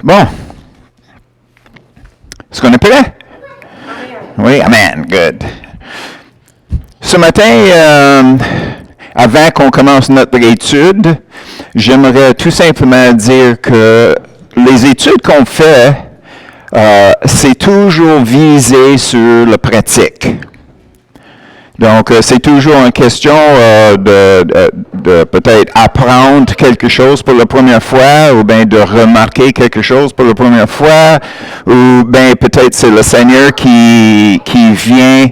Bon. Est-ce qu'on est prêt? Oui, amen. Good. Ce matin, avant qu'on commence notre étude, j'aimerais tout simplement dire que les études qu'on fait, c'est toujours visé sur la pratique. Donc, c'est toujours une question de peut-être apprendre quelque chose pour la première fois, ou bien de remarquer quelque chose pour la première fois, ou bien peut-être c'est le Seigneur qui vient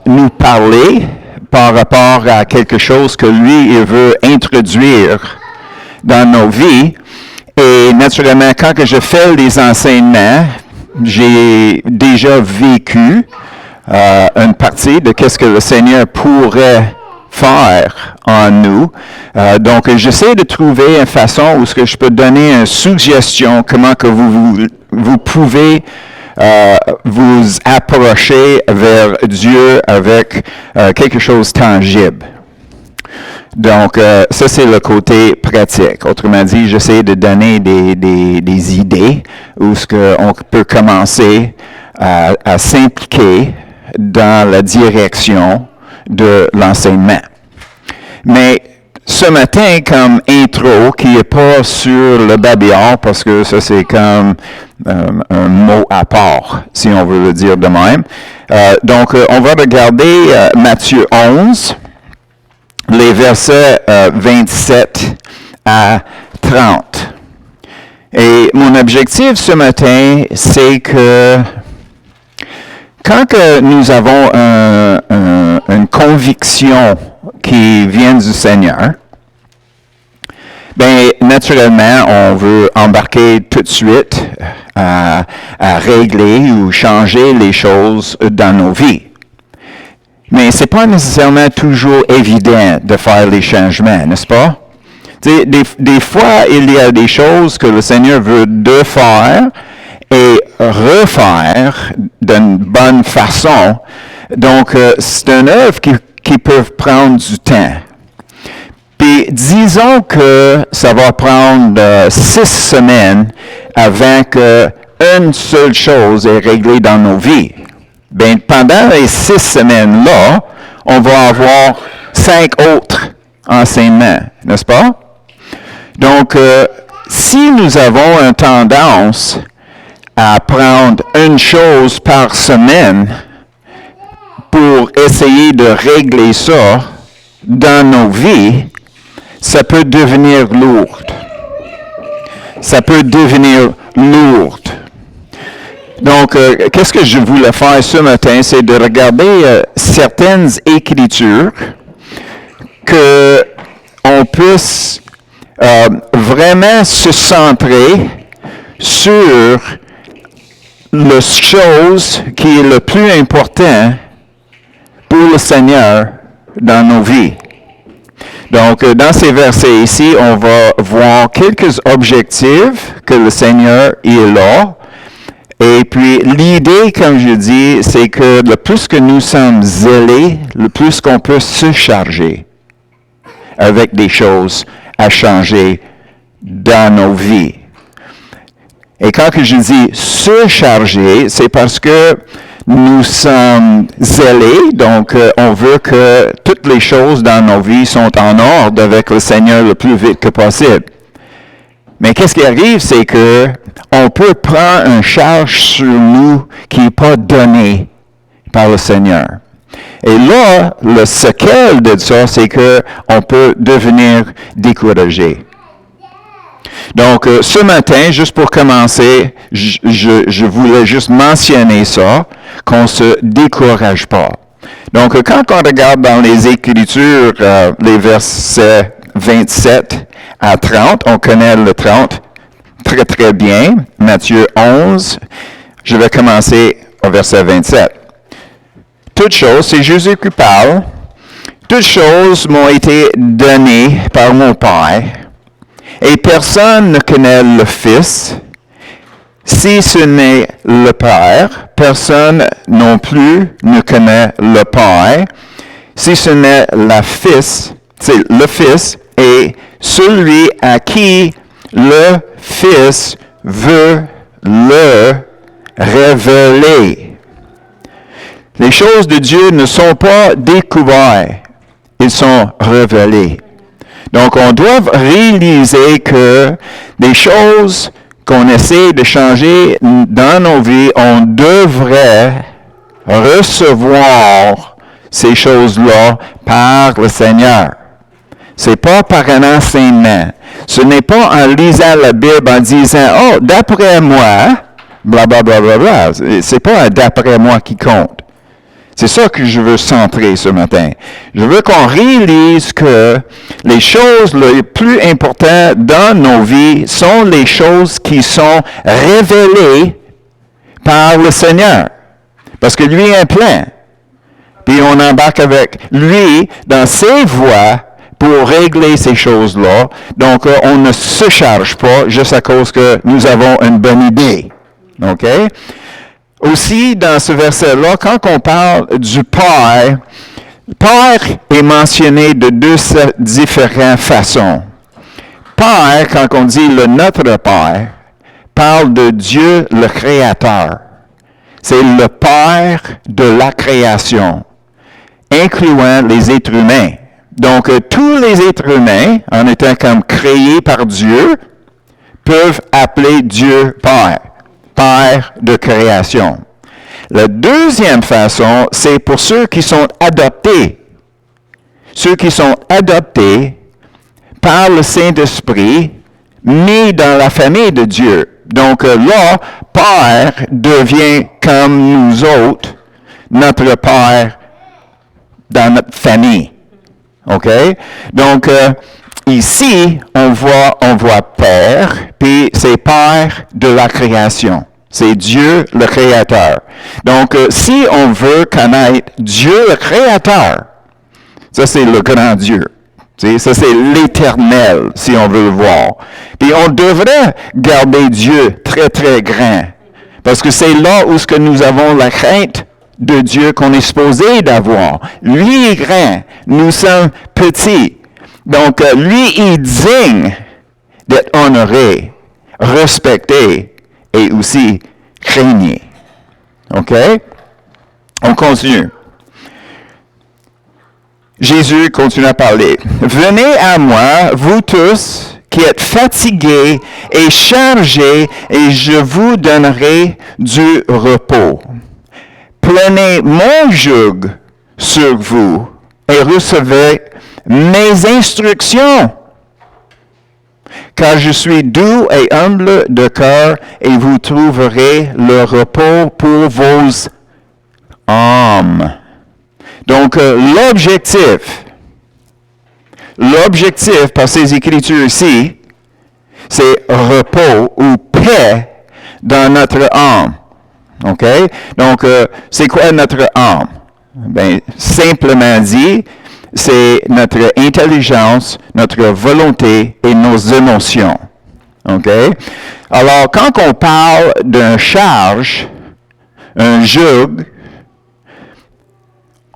nous parler par rapport à quelque chose que lui, il veut introduire dans nos vies. Et naturellement, quand que je fais les enseignements, j'ai déjà vécu une partie de qu'est-ce que le Seigneur pourrait faire en nous. Donc, j'essaie de trouver une façon où ce que je peux donner une suggestion comment que vous pouvez vous approcher vers Dieu avec quelque chose de tangible. Donc, ça, c'est le côté pratique. Autrement dit, j'essaie de donner des idées où ce qu'on peut commencer à s'impliquer dans la direction de l'enseignement. Mais ce matin, comme intro, qui n'est pas sur le babillard, parce que ça c'est comme un mot à part, si on veut le dire de même. Donc, on va regarder Matthieu 11, les versets 27 à 30. Et mon objectif ce matin, c'est que quand que nous avons une conviction qui vient du Seigneur, bien, naturellement, on veut embarquer tout de suite à régler ou changer les choses dans nos vies. Mais ce n'est pas nécessairement toujours évident de faire les changements, n'est-ce pas? Des fois, il y a des choses que le Seigneur veut de faire et refaire d'une bonne façon. Donc, c'est une œuvre qui peut prendre du temps. Puis, disons que ça va prendre 6 semaines avant qu'une seule chose est réglée dans nos vies. Bien, pendant les 6 semaines-là, on va avoir 5 autres enseignements, n'est-ce pas? Donc, si nous avons une tendance à prendre une chose par semaine pour essayer de régler ça dans nos vies, ça peut devenir lourd. Ça peut devenir lourd. Donc, qu'est-ce que je voulais faire ce matin, c'est de regarder certaines écritures que on puisse vraiment se centrer sur la chose qui est le plus important pour le Seigneur dans nos vies. Donc, dans ces versets ici, on va voir quelques objectifs que le Seigneur est là. Et puis, l'idée, comme je dis, c'est que le plus que nous sommes zélés, le plus qu'on peut se charger avec des choses à changer dans nos vies. Et quand je dis se charger, c'est parce que nous sommes zélés, donc on veut que toutes les choses dans nos vies sont en ordre avec le Seigneur le plus vite que possible. Mais qu'est-ce qui arrive, c'est que on peut prendre une charge sur nous qui n'est pas donnée par le Seigneur. Et là, le séquel de ça, c'est qu'on peut devenir découragé. Donc, ce matin, juste pour commencer, je voulais juste mentionner ça, qu'on ne se décourage pas. Donc, quand on regarde dans les Écritures, les versets 27 à 30, on connaît le 30 très, très bien. Matthieu 11, je vais commencer au verset 27. Toutes choses, c'est Jésus qui parle, toutes choses m'ont été données par mon Père. Et personne ne connaît le Fils, si ce n'est le Père. Personne non plus ne connaît le Père, si ce n'est le Fils et celui à qui le Fils veut le révéler. Les choses de Dieu ne sont pas découvertes, ils sont révélés. Donc, on doit réaliser que des choses qu'on essaie de changer dans nos vies, on devrait recevoir ces choses-là par le Seigneur. Ce n'est pas par un enseignement. Ce n'est pas en lisant la Bible, en disant « Oh, d'après moi, blablabla. Bla, bla, bla. » Ce n'est pas un « d'après moi » qui compte. C'est ça que je veux centrer ce matin. Je veux qu'on réalise que les choses les plus importantes dans nos vies sont les choses qui sont révélées par le Seigneur. Parce que lui a un plan. Puis on embarque avec lui dans ses voies pour régler ces choses-là. Donc, on ne se charge pas juste à cause que nous avons une bonne idée. OK? Aussi, dans ce verset-là, quand on parle du Père, Père est mentionné de deux différentes façons. Père, quand on dit le Notre Père, parle de Dieu le Créateur. C'est le Père de la création, incluant les êtres humains. Donc, tous les êtres humains, en étant comme créés par Dieu, peuvent appeler Dieu Père, Père de création. La deuxième façon, c'est pour ceux qui sont adoptés. Ceux qui sont adoptés par le Saint-Esprit, mis dans la famille de Dieu. Donc là, Père devient comme nous autres, notre Père dans notre famille. OK? Donc, ici, on voit Père, puis c'est Père de la création. C'est Dieu le Créateur. Donc, si on veut connaître Dieu le Créateur, ça c'est le grand Dieu. Ça c'est l'éternel, si on veut le voir. Puis on devrait garder Dieu très, très grand. Parce que c'est là où ce que nous avons la crainte de Dieu qu'on est supposé d'avoir. Lui est grand, nous sommes petits. Donc, lui est digne d'être honoré, respecté et aussi craigné. OK? On continue. Jésus continue à parler. « Venez à moi, vous tous qui êtes fatigués et chargés, et je vous donnerai du repos. Prenez mon joug sur vous et recevez mes instructions, car je suis doux et humble de cœur, et vous trouverez le repos pour vos âmes. » Donc, l'objectif par ces Écritures ici, c'est repos ou paix dans notre âme. OK? Donc, c'est quoi notre âme? Bien, simplement dit, c'est notre intelligence, notre volonté et nos émotions. OK? Alors, quand on parle d'un charge, un joug,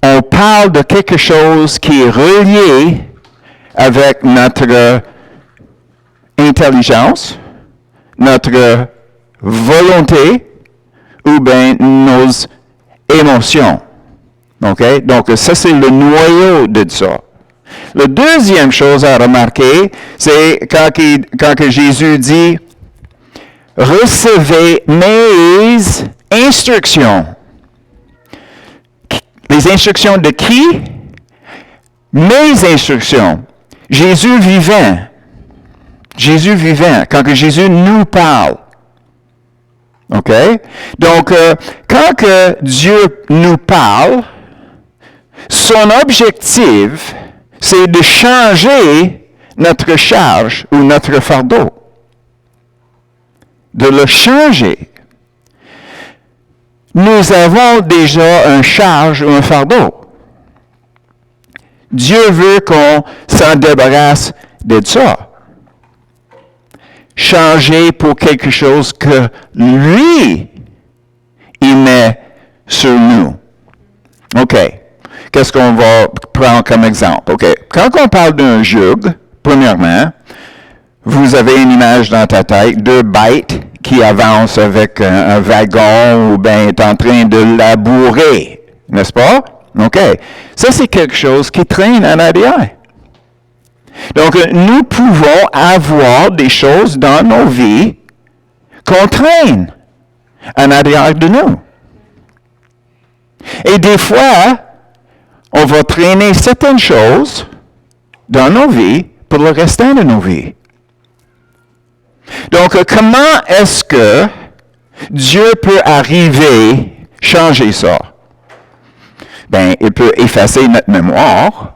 on parle de quelque chose qui est relié avec notre intelligence, notre volonté ou bien nos émotions. OK? Donc, ça, c'est le noyau de ça. La deuxième chose à remarquer, c'est quand que Jésus dit « Recevez mes instructions ». Les instructions de qui? Mes instructions. Jésus vivant. Jésus vivant, quand que Jésus nous parle. OK? Donc, quand que Dieu nous parle, son objectif, c'est de changer notre charge ou notre fardeau. De le changer. Nous avons déjà une charge ou un fardeau. Dieu veut qu'on s'en débarrasse de ça. Changer pour quelque chose que lui, il met sur nous. OK. Qu'est-ce qu'on va prendre comme exemple? OK. Quand on parle d'un joug, premièrement, vous avez une image dans ta tête, deux bêtes qui avance avec un wagon ou bien est en train de labourer, n'est-ce pas? OK. Ça, c'est quelque chose qui traîne en arrière. Donc, nous pouvons avoir des choses dans nos vies qu'on traîne en arrière de nous. Et des fois, on va traîner certaines choses dans nos vies pour le restant de nos vies. Donc, comment est-ce que Dieu peut arriver, changer ça? Ben, il peut effacer notre mémoire,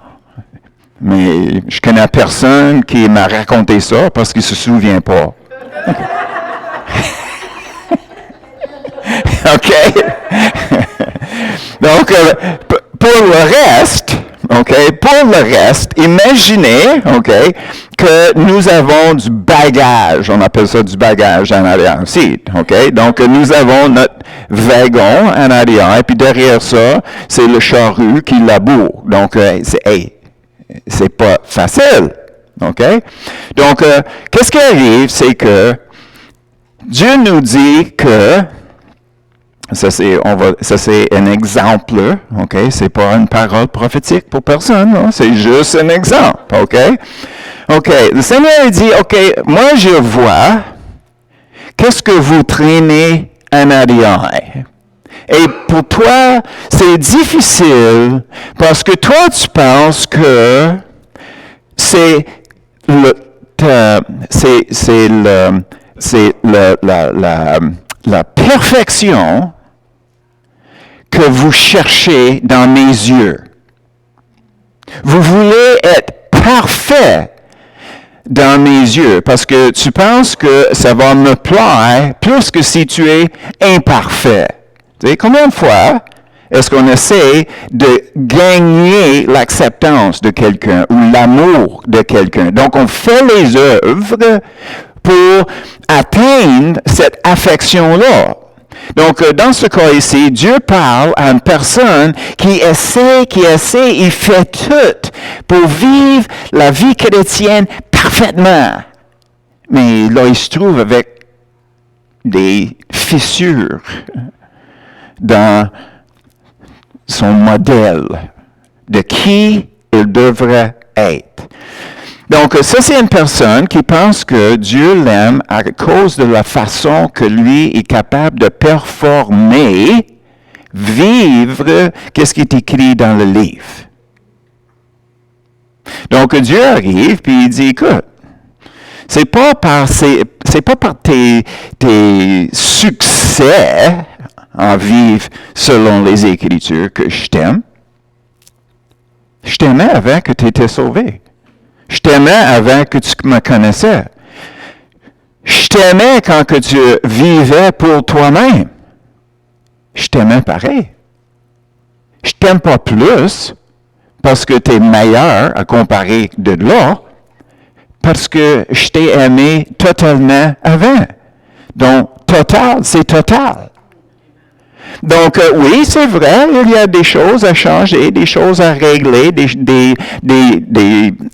mais je connais personne qui m'a raconté ça parce qu'il ne se souvient pas. OK? Donc, pour le reste, OK, pour le reste, imaginez, OK, que nous avons du bagage, on appelle ça du bagage en arrière aussi, OK? Donc, nous avons notre wagon en arrière, et puis derrière ça, c'est le charrue qui laboure. Donc, c'est pas facile, OK? Donc, qu'est-ce qui arrive, c'est que Dieu nous dit que ça c'est un exemple, OK? C'est pas une parole prophétique pour personne, non? C'est juste un exemple, OK? OK, le Seigneur dit, OK, moi je vois, qu'est-ce que vous traînez en arrière? Et pour toi, c'est difficile parce que toi tu penses que c'est la perfection que vous cherchez dans mes yeux. Vous voulez être parfait dans mes yeux parce que tu penses que ça va me plaire plus que si tu es imparfait. Tu sais, combien de fois est-ce qu'on essaie de gagner l'acceptance de quelqu'un ou l'amour de quelqu'un? Donc, on fait les œuvres pour atteindre cette affection-là. Donc, dans ce cas ici, Dieu parle à une personne qui essaie, il fait tout pour vivre la vie chrétienne parfaitement. Mais là, il se trouve avec des fissures dans son modèle de qui il devrait être. Donc, ça, c'est une personne qui pense que Dieu l'aime à cause de la façon que lui est capable de performer, vivre, qu'est-ce qui est écrit dans le livre. Donc, Dieu arrive, puis il dit, écoute, c'est pas par tes succès en vivre selon les Écritures que je t'aime. Je t'aimais avant que tu étais sauvé. Je t'aimais avant que tu me connaissais. Je t'aimais quand que tu vivais pour toi-même. Je t'aimais pareil. Je t'aime pas plus parce que tu es meilleur à comparer de là, parce que je t'ai aimé totalement avant. Donc, total, c'est total. Donc, oui, c'est vrai, il y a des choses à changer, des choses à régler, des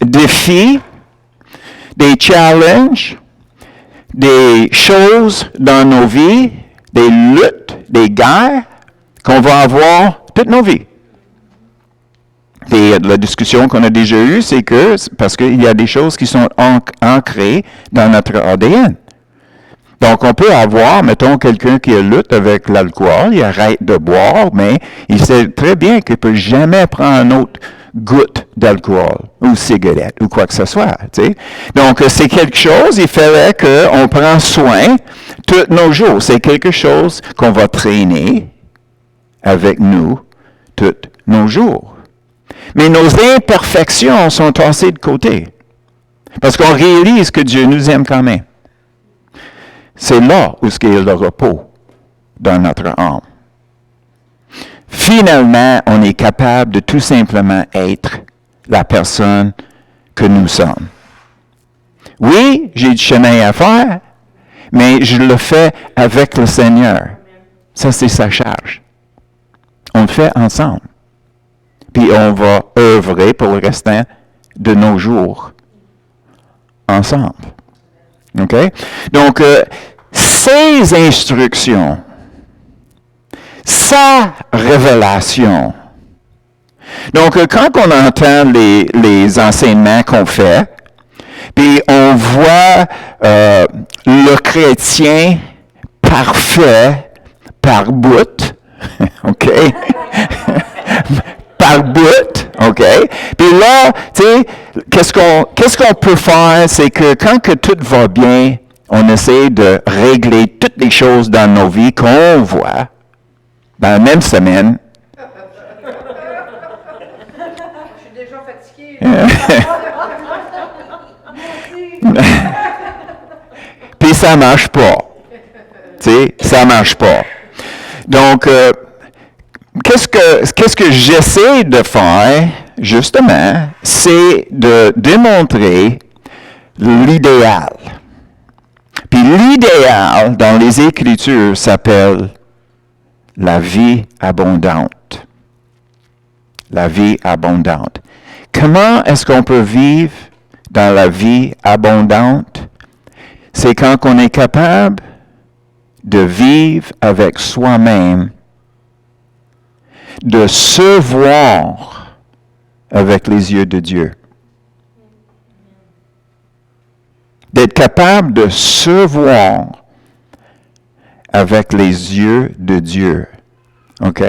défis, des challenges, des choses dans nos vies, des luttes, des guerres qu'on va avoir toutes nos vies. Et la discussion qu'on a déjà eue, c'est que, parce qu'il y a des choses qui sont ancrées dans notre ADN. Donc, on peut avoir, mettons, quelqu'un qui lutte avec l'alcool, il arrête de boire, mais il sait très bien qu'il ne peut jamais prendre une autre goutte d'alcool ou cigarette ou quoi que ce soit. Tu sais. Donc, c'est quelque chose, il fallait qu'on prenne soin tous nos jours. C'est quelque chose qu'on va traîner avec nous tous nos jours. Mais nos imperfections sont tassées de côté. Parce qu'on réalise que Dieu nous aime quand même. C'est là où est le repos dans notre âme. Finalement, on est capable de tout simplement être la personne que nous sommes. Oui, j'ai du chemin à faire, mais je le fais avec le Seigneur. Ça, c'est sa charge. On le fait ensemble. Puis on va œuvrer pour le restant de nos jours ensemble. OK? Donc, ses instructions, sa révélation. Donc, quand on entend les enseignements qu'on fait, puis on voit le chrétien parfait par bout, OK? Par bout, OK? Puis là, tu sais, qu'est-ce qu'on peut faire? C'est que quand que tout va bien, on essaie de régler toutes les choses dans nos vies qu'on voit dans la même semaine. Je suis déjà fatiguée. Puis ça marche pas. Tu sais, ça marche pas. Donc, qu'est-ce que j'essaie de faire, justement, c'est de démontrer l'idéal. Puis l'idéal dans les Écritures s'appelle la vie abondante. La vie abondante. Comment est-ce qu'on peut vivre dans la vie abondante? C'est quand on est capable de vivre avec soi-même, de se voir avec les yeux de Dieu. D'être capable de se voir avec les yeux de Dieu. OK?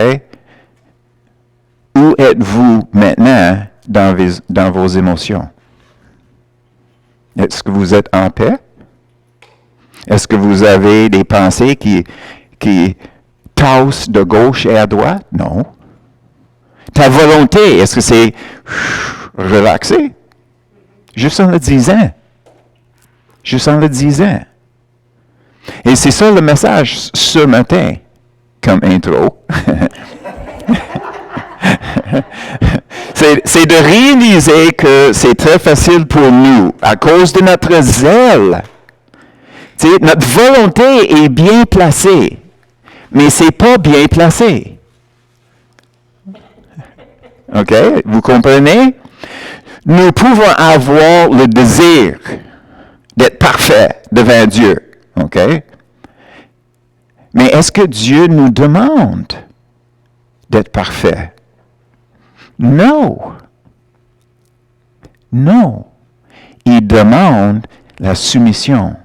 Où êtes-vous maintenant dans vos émotions? Est-ce que vous êtes en paix? Est-ce que vous avez des pensées qui tassent de gauche et à droite? Non. Ta volonté, est-ce que c'est relaxé? Juste en le disant. Juste en le disant. Et c'est ça le message ce matin, comme intro. C'est de réaliser que c'est très facile pour nous, à cause de notre zèle. Tu sais, notre volonté est bien placée, mais c'est pas bien placé. OK? Vous comprenez? Nous pouvons avoir le désir d'être parfait devant Dieu. OK? Mais est-ce que Dieu nous demande d'être parfait? Non. Non. Il demande la soumission.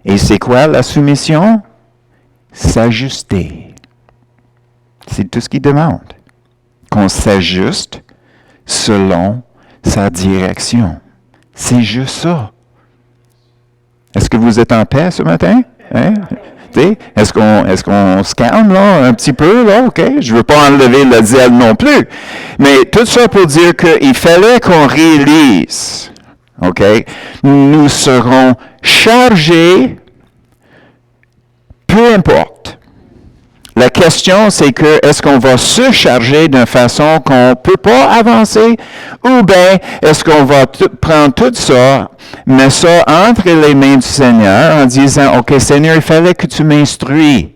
Et c'est quoi la soumission? S'ajuster. C'est tout ce qu'il demande. Qu'on s'ajuste selon sa direction. C'est juste ça. Est-ce que vous êtes en paix ce matin? Hein? Est-ce qu'on se calme là, un petit peu? Là? OK? Je ne veux pas enlever le zèle non plus. Mais tout ça pour dire qu'il fallait qu'on réalise, OK? Nous serons chargés, peu importe. La question, c'est que est-ce qu'on va se charger d'une façon qu'on ne peut pas avancer, ou bien est-ce qu'on va prendre tout ça, mettre ça entre les mains du Seigneur en disant, OK, Seigneur, il fallait que tu m'instruis.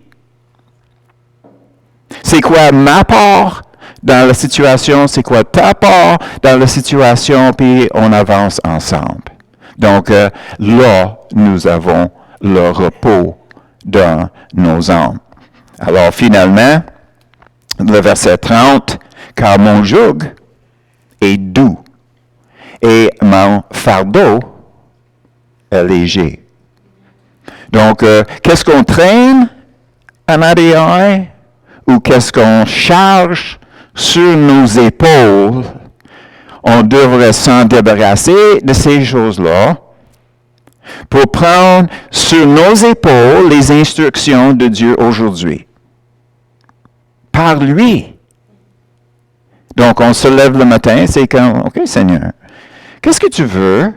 C'est quoi ma part dans la situation, c'est quoi ta part dans la situation, puis on avance ensemble. Donc là, nous avons le repos dans nos âmes. Alors finalement, le verset 30, « Car mon joug est doux et mon fardeau est léger. » Donc, qu'est-ce qu'on traîne en arrière ou qu'est-ce qu'on charge sur nos épaules? On devrait s'en débarrasser de ces choses-là pour prendre sur nos épaules les instructions de Dieu aujourd'hui. Par lui. Donc, on se lève le matin, c'est comme, OK, Seigneur, qu'est-ce que tu veux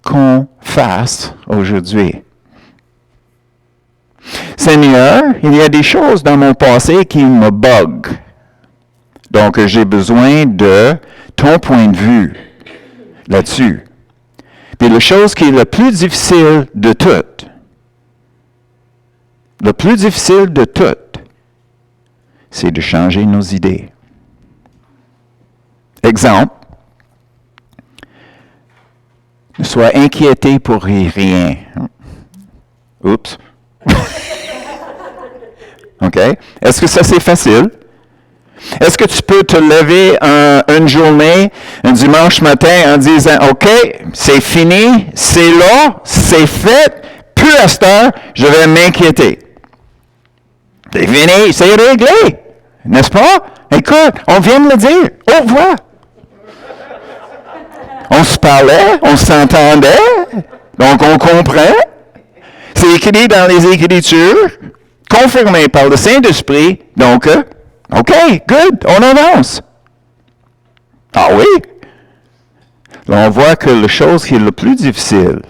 qu'on fasse aujourd'hui? Seigneur, il y a des choses dans mon passé qui me bug. Donc, j'ai besoin de ton point de vue là-dessus. Puis la chose qui est le plus difficile de toutes, c'est de changer nos idées. Exemple, ne sois inquiété pour rien. Oups. OK? Est-ce que ça, c'est facile? Est-ce que tu peux te lever une journée, un dimanche matin, en disant, OK, c'est fini, c'est là, c'est fait, plus à cette heure, je vais m'inquiéter. C'est fini, c'est réglé. N'est-ce pas? Écoute, on vient de le dire. Au revoir. On se parlait, on s'entendait, donc on comprend. C'est écrit dans les Écritures, confirmé par le Saint-Esprit, donc, OK, good, on avance. Ah oui? Là, on voit que la chose qui est le plus difficile,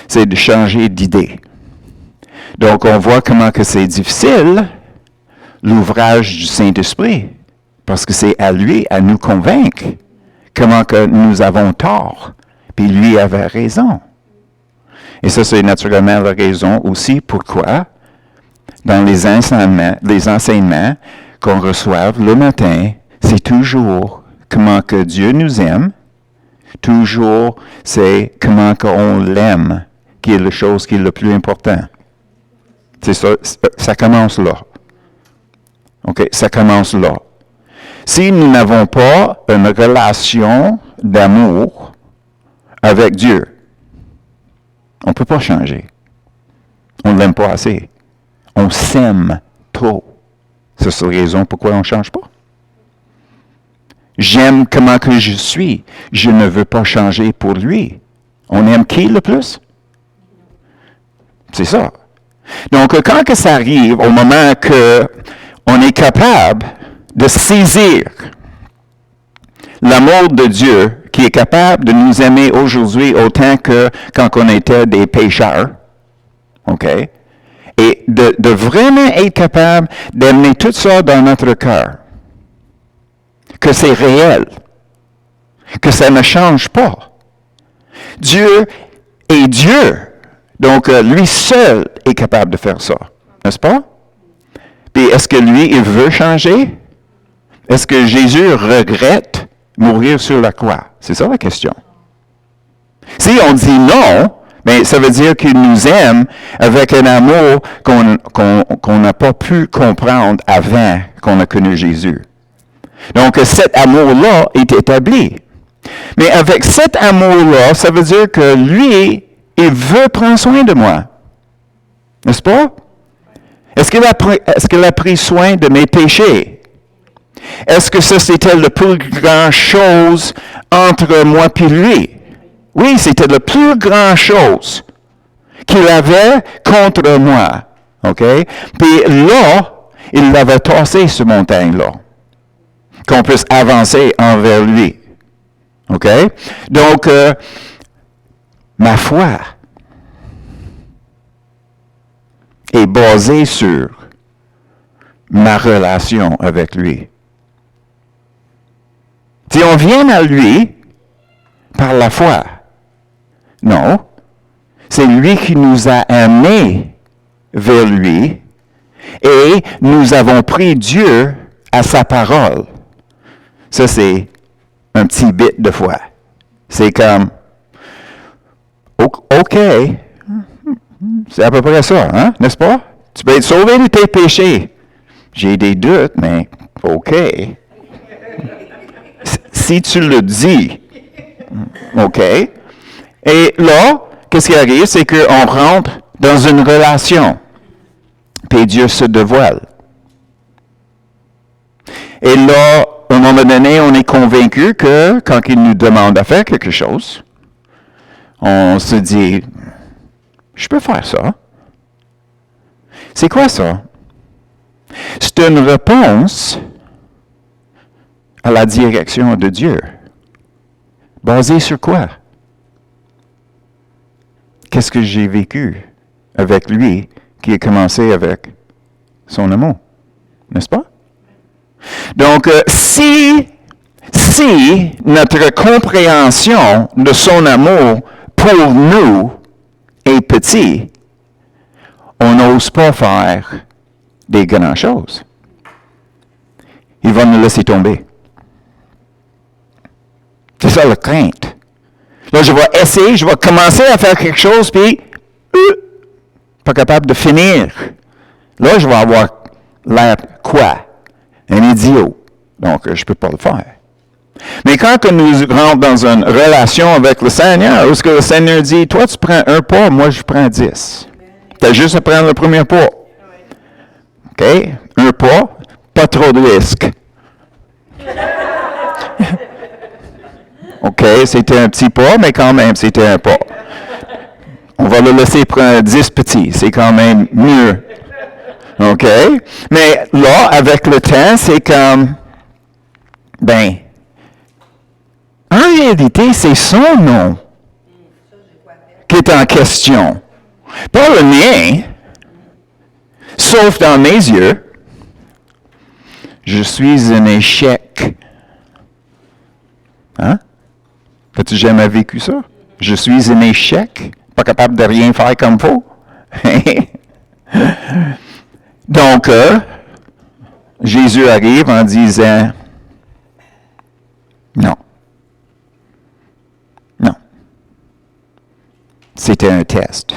c'est de changer d'idée. Donc, on voit comment que c'est difficile, l'ouvrage du Saint-Esprit, parce que c'est à lui à nous convaincre comment que nous avons tort, puis lui avait raison. Et ça, c'est naturellement la raison aussi pourquoi, dans les enseignements qu'on reçoit le matin, c'est toujours comment que Dieu nous aime, toujours c'est comment qu'on l'aime, qui est la chose qui est le plus important. C'est ça commence là. OK, ça commence là. Si nous n'avons pas une relation d'amour avec Dieu, on ne peut pas changer. On ne l'aime pas assez. On s'aime trop. C'est la raison pourquoi on ne change pas. J'aime comment que je suis. Je ne veux pas changer pour lui. On aime qui le plus? C'est ça. Donc, quand que ça arrive, au moment qu'on est capable de saisir l'amour de Dieu, qui est capable de nous aimer aujourd'hui autant que quand on était des pécheurs, OK? Et de vraiment être capable d'amener tout ça dans notre cœur. Que c'est réel. Que ça ne change pas. Dieu est Dieu. Donc, lui seul est capable de faire ça. N'est-ce pas? Puis, est-ce que lui, il veut changer? Est-ce que Jésus regrette mourir sur la croix? C'est ça la question. Si on dit non, mais ça veut dire qu'il nous aime avec un amour qu'on n'a pas pu comprendre avant qu'on a connu Jésus. Donc, cet amour-là est établi. Mais avec cet amour-là, ça veut dire que lui, il veut prendre soin de moi. N'est-ce pas? Est-ce qu'il a pris soin de mes péchés? Est-ce que ça, c'était la plus grande chose entre moi et lui? Oui, c'était la plus grande chose qu'il avait contre moi. OK? Puis là, il l'avait tassé, cette montagne-là. Qu'on puisse avancer envers lui. OK? Donc, ma foi est basée sur ma relation avec lui. Si on vient à lui par la foi, non, c'est lui qui nous a amenés vers lui et nous avons pris Dieu à sa parole. Ça, c'est un petit bit de foi. C'est comme, OK, c'est à peu près ça, hein, n'est-ce pas? Tu peux être sauvé de tes péchés. J'ai des doutes, mais OK. Si tu le dis, OK. Et là, qu'est-ce qui arrive? C'est qu'on rentre dans une relation. Puis Dieu se dévoile. Et là, à un moment donné, on est convaincu que quand il nous demande à faire quelque chose, on se dit, je peux faire ça. C'est quoi ça? C'est une réponse à la direction de Dieu. Basée sur quoi? Qu'est-ce que j'ai vécu avec lui qui a commencé avec son amour? N'est-ce pas? Donc, si notre compréhension de son amour pour nous est petit, on n'ose pas faire des grandes choses. Il va nous laisser tomber. C'est ça la crainte. Là, je vais essayer, je vais commencer à faire quelque chose, puis pas capable de finir. Là, je vais avoir l'air quoi? Un idiot. Donc, je ne peux pas le faire. Mais quand que nous rentrons dans une relation avec le Seigneur, où est-ce que le Seigneur dit, toi, tu prends un pas, moi, je prends 10. Tu as juste à prendre le premier pas. OK? Un pas trop de risques. OK, c'était un petit pas, mais quand même, c'était un pas. On va le laisser prendre 10 petits. C'est quand même mieux. OK? Mais là, avec le temps, c'est comme, en réalité, c'est son nom qui est en question. Pas le mien. Sauf dans mes yeux, je suis un échec. Hein? As-tu jamais vécu ça? Je suis un échec, pas capable de rien faire comme il faut. Donc, Jésus arrive en disant, non. C'était un test.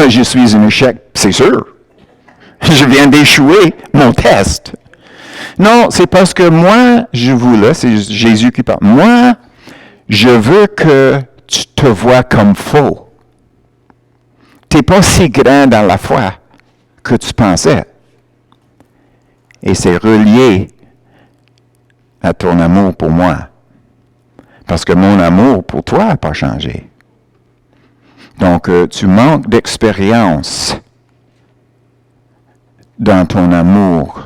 Je suis un échec, c'est sûr. Je viens d'échouer mon test. Non, c'est parce que moi, c'est Jésus qui parle. Moi, je veux que tu te vois comme faux. Tu n'es pas si grand dans la foi que tu pensais. Et c'est relié à ton amour pour moi. Parce que mon amour pour toi n'a pas changé. Donc, tu manques d'expérience dans ton amour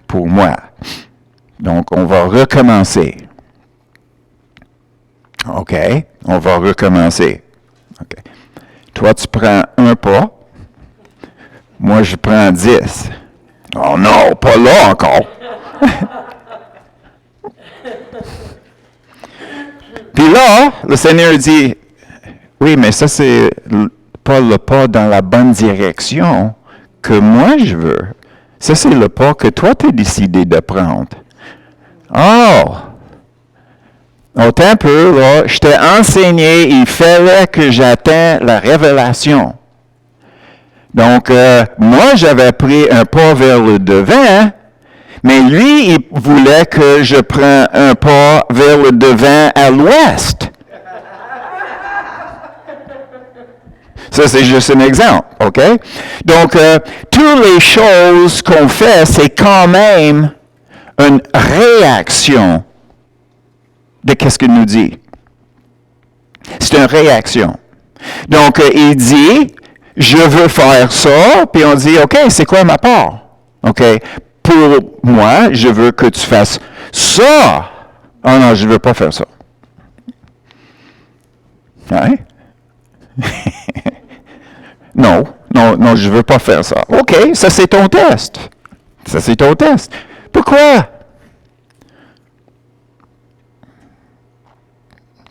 pour moi. Donc, on va recommencer. OK? On va recommencer. OK. Toi, tu prends un pas. Moi, je prends 10. Oh non, pas là encore. Puis là, le Seigneur dit, oui, mais ça, c'est pas le pas dans la bonne direction que moi je veux. Ça, c'est le pas que toi, tu as décidé de prendre. Oh! Attends un peu, là, je t'ai enseigné, il fallait que j'atteigne la révélation. Donc, moi, j'avais pris un pas vers le devant, mais lui, il voulait que je prenne un pas vers le devant à l'ouest. Ça, c'est juste un exemple, OK? Donc, toutes les choses qu'on fait, c'est quand même une réaction de ce qu'il nous dit. C'est une réaction. Donc, il dit, je veux faire ça, puis on dit, OK, c'est quoi ma part? OK? Pour moi, je veux que tu fasses ça. Oh non, je ne veux pas faire ça. Hein? Non, je ne veux pas faire ça. OK, ça c'est ton test. Ça c'est ton test. Pourquoi?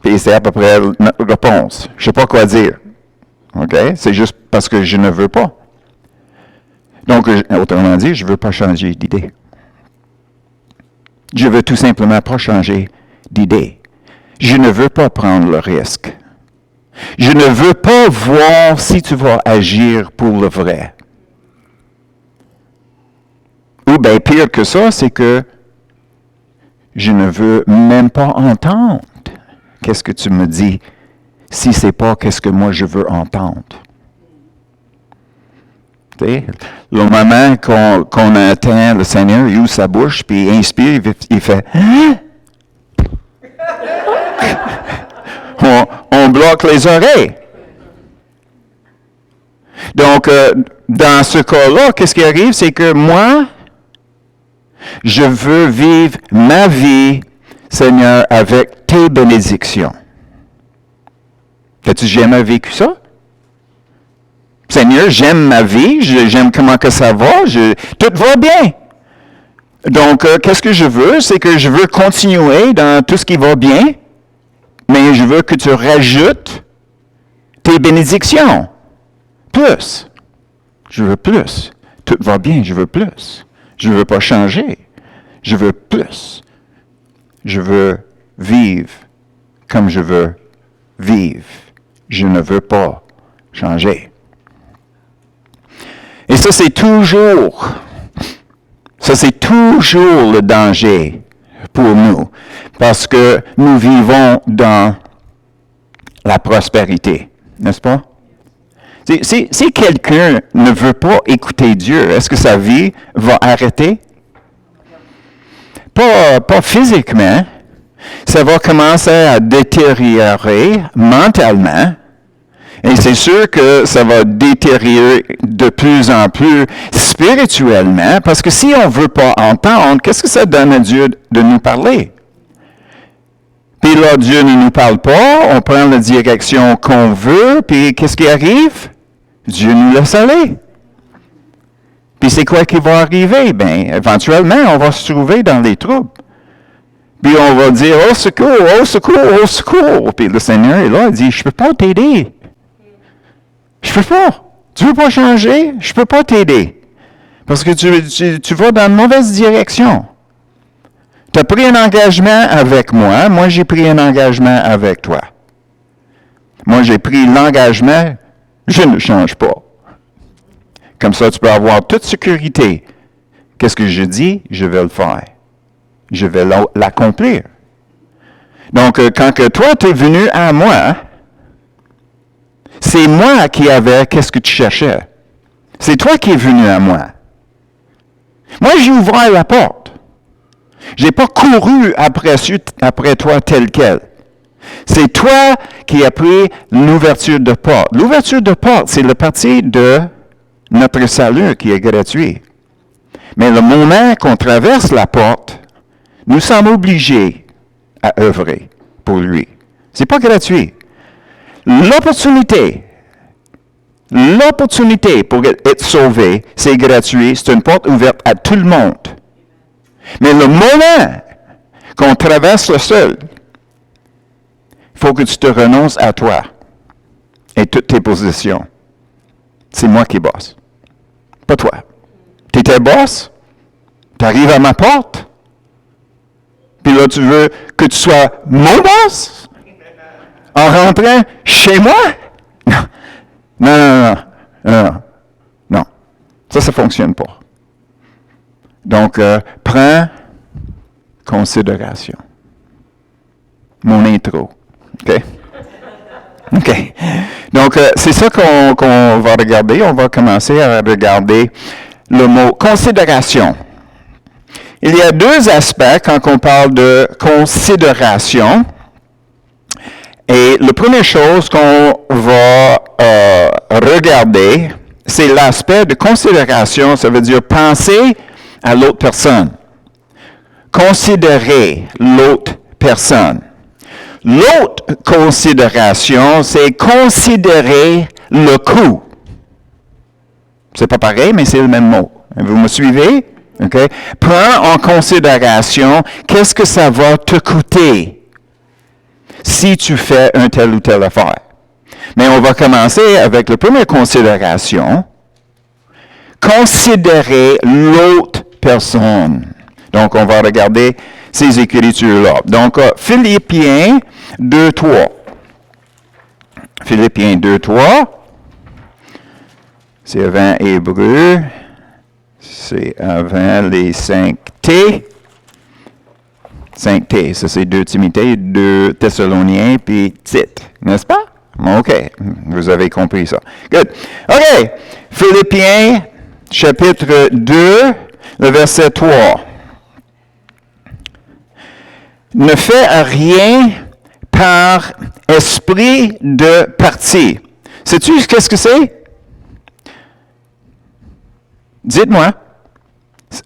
Puis c'est à peu près notre réponse. Je ne sais pas quoi dire. OK? C'est juste parce que je ne veux pas. Donc, autrement dit, je ne veux pas changer d'idée. Je veux tout simplement pas changer d'idée. Je ne veux pas prendre le risque. Je ne veux pas voir si tu vas agir pour le vrai. Ou bien pire que ça, c'est que je ne veux même pas entendre qu'est-ce que tu me dis si ce n'est pas qu'est-ce que moi je veux entendre. T'sais, le moment qu'on entend le Seigneur, il ouvre sa bouche, puis il inspire, il fait « Hein? » on bloque les oreilles. Donc, dans ce cas-là, qu'est-ce qui arrive? C'est que moi, je veux vivre ma vie, Seigneur, avec tes bénédictions. As-tu jamais vécu ça? Seigneur, j'aime ma vie, j'aime comment que ça va, tout va bien. Donc, qu'est-ce que je veux? C'est que je veux continuer dans tout ce qui va bien, mais je veux que tu rajoutes tes bénédictions. Plus. Je veux plus. Tout va bien, je veux plus. Je ne veux pas changer. Je veux plus. Je veux vivre comme je veux vivre. Je ne veux pas changer. Et ça, c'est toujours le danger pour nous, parce que nous vivons dans la prospérité, n'est-ce pas? Si quelqu'un ne veut pas écouter Dieu, est-ce que sa vie va arrêter? Pas physiquement. Ça va commencer à détériorer mentalement. Et c'est sûr que ça va détériorer de plus en plus spirituellement, parce que si on ne veut pas entendre, qu'est-ce que ça donne à Dieu de nous parler? Puis là, Dieu ne nous parle pas, on prend la direction qu'on veut, puis qu'est-ce qui arrive? Dieu nous laisse aller. Puis c'est quoi qui va arriver? Bien, éventuellement, on va se trouver dans les troubles. Puis on va dire, oh secours, oh secours, oh secours. Puis le Seigneur est là, il dit, je ne peux pas t'aider. Je ne peux pas. Tu ne veux pas changer? Je ne peux pas t'aider. Parce que tu vas dans une mauvaise direction. Tu as pris un engagement avec moi j'ai pris un engagement avec toi. Moi j'ai pris l'engagement, je ne change pas. Comme ça, tu peux avoir toute sécurité. Qu'est-ce que je dis? Je vais le faire. Je vais l'accomplir. Donc, quand que toi, tu es venu à moi, c'est moi qui avais qu'est-ce que tu cherchais. C'est toi qui es venu à moi. Moi, j'ai ouvert la porte. Je n'ai pas couru après toi tel quel. C'est toi qui as pris l'ouverture de porte. L'ouverture de porte, c'est le parti de notre salut qui est gratuit. Mais le moment qu'on traverse la porte, nous sommes obligés à œuvrer pour lui. Ce n'est pas gratuit. L'opportunité pour être sauvé, c'est gratuit. C'est une porte ouverte à tout le monde. Mais le moment qu'on traverse le seul, il faut que tu te renonces à toi et toutes tes positions. C'est moi qui bosse, pas toi. Tu étais boss, tu arrives à ma porte, puis là tu veux que tu sois mon boss en rentrant chez moi? Non. Ça ne fonctionne pas. Donc, prends considération. Mon intro. OK? Donc, c'est ça qu'on va regarder. On va commencer à regarder le mot considération. Il y a deux aspects quand on parle de considération. Et la première chose qu'on va regarder, c'est l'aspect de considération. Ça veut dire penser à l'autre personne. Considérer l'autre personne. L'autre considération, c'est considérer le coût. C'est pas pareil, mais c'est le même mot. Vous me suivez? OK? Prends en considération qu'est-ce que ça va te coûter si tu fais un tel ou telle affaire. Mais on va commencer avec la première considération. Considérer l'autre personne. Donc, on va regarder ces écritures-là. Donc, Philippiens 2.3. Philippiens 2.3. C'est avant Hébreu. C'est avant les 5 T. 5 T, ça c'est 2 Timothée, 2 Thessaloniens, puis Tite. N'est-ce pas? OK. Vous avez compris ça. Good. OK. Philippiens, chapitre 2, le verset 3. Ne fais rien par esprit de parti. Sais-tu qu'est-ce que c'est? Dites-moi.